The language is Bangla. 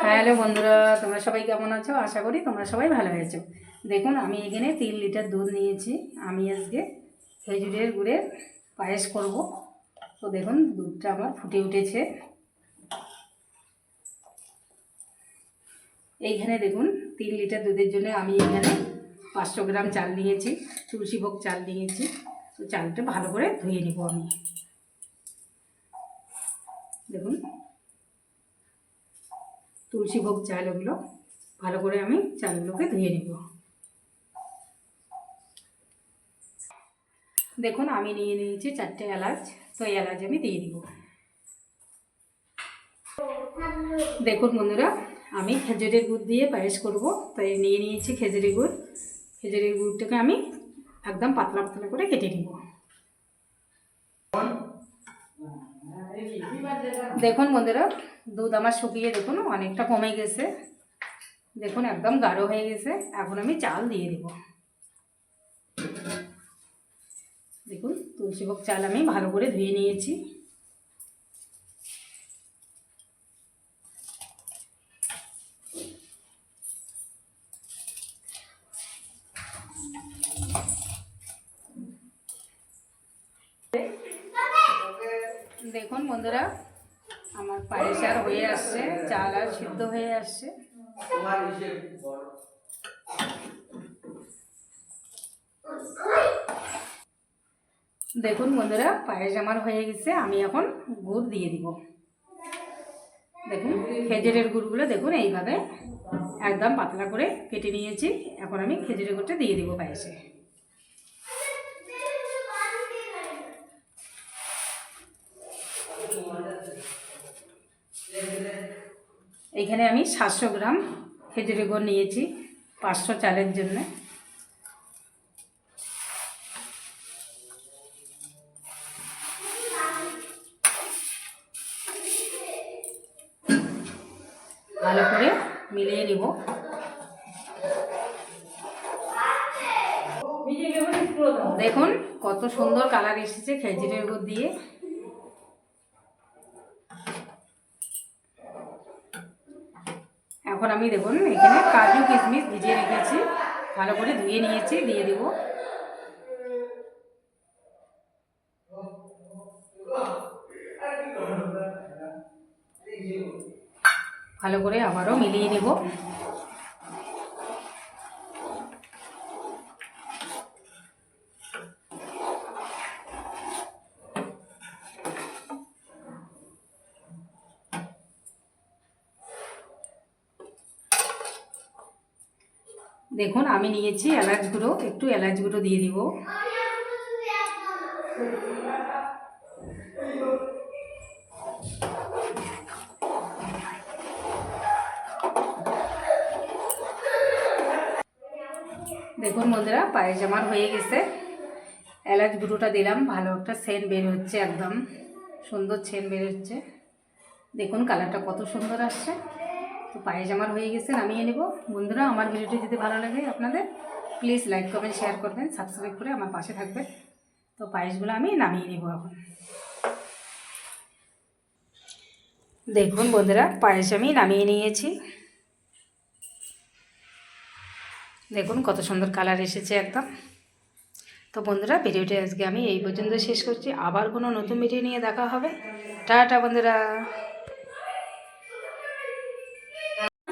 হ্যালো বন্ধুরা, তোমরা সবাই কেমন আছো? আশা করি তোমরা সবাই ভালো আছো। দেখুন, আমি এখানে 3 লিটার দুধ নিয়েছি। আমি আজকে খেজুরের গুড়ের পায়েস করব। তো দেখুন, দুধটা আমার ফুটে উঠেছে। এইখানে দেখুন, 3 লিটার দুধের জন্য আমি এখানে 500 গ্রাম চাল নিয়েছি, তুলসীভোগ চাল নিয়েছি। তো চালটা ভালো করে ধুয়ে নিব আমি। দেখুন, তুলসীভোগ চাল, ওগুলো ভালো করে আমি চালগুলোকে ধুয়ে নিব। দেখুন, আমি নিয়ে নিয়েছি 4টে এলাচ। তো এলাচ আমি দিয়ে দিব। দেখুন বন্ধুরা, আমি খেজুরের গুড় দিয়ে পায়েস করব, তাই নিয়ে নিয়েছি খেজুরের গুড়। খেজুরের গুড়টাকে আমি একদম পাতলা পাতলা করে কেটে নিব। দেখুন বন্ধুরা, দুধ আমার শুকিয়ে দেখুন অনেকটা কমে গেছে। দেখুন, একদম গাঢ় হয়ে গেছে। এখন আমি চাল দিয়ে দেব। দেখুন, তুলসীভোগ চাল আমি ভালো করে ধুয়ে নিয়েছি। দেখুন বন্ধুরা, আমার পায়েস আর হয়ে আসছে, চাল আর সিদ্ধ হয়ে আসছে। দেখুন বন্ধুরা, পায়েস আমার হয়ে গেছে। আমি এখন গুড় দিয়ে দিব। দেখুন, খেজুরের গুড়গুলো দেখুন এইভাবে একদম পাতলা করে কেটে নিয়েছি। এখন আমি খেজুরের গুড়টা দিয়ে দিব পায়েসে। এখানে আমি 700 গ্রাম খেজুরের গুড় নিয়েছি 500 চালের জন্য। ভালো করে মিলিয়ে নিব। দেখুন, কত সুন্দর কালার এসেছে খেজুরের গুড় দিয়ে। এখন আমি দেখুন এখানে কাজু কিশমিশ ভিজিয়ে রেখেছি, ভালো করে ধুয়ে নিয়েছি, দিয়ে দেব। ভালো করে আবারও মিলিয়ে নেব। দেখুন, আমি নিয়েছি এলাচ গুঁড়ো, একটু এলাচ গুঁড়ো দিয়ে দিব। দেখুন বন্ধুরা, পায়েস আমার হয়ে গেছে। এলাচ গুঁড়োটা দিলাম, ভালো একটা সেন্ট বের হচ্ছে, একদম সুন্দর সেন্ট বের হচ্ছে। দেখুন কালারটা কত সুন্দর আসছে। তো পায়েস আমার হয়ে গেছে, নামিয়ে নেব। বন্ধুরা, আমার ভিডিওটি যদি ভালো লাগে আপনাদের, প্লিজ লাইক কমেন্ট শেয়ার করবেন, সাবস্ক্রাইব করে আমার পাশে থাকবেন। তো পায়েসগুলো আমি নামিয়ে নেব এখন। দেখুন বন্ধুরা, পায়েস আমি নামিয়ে নিয়েছি। দেখুন কত সুন্দর কালার এসেছে একদম। তো বন্ধুরা, ভিডিওটি আজকে আমি এই পর্যন্ত শেষ করছি। আবার কোনো নতুন ভিডিও নিয়ে দেখা হবে। টাটা বন্ধুরা।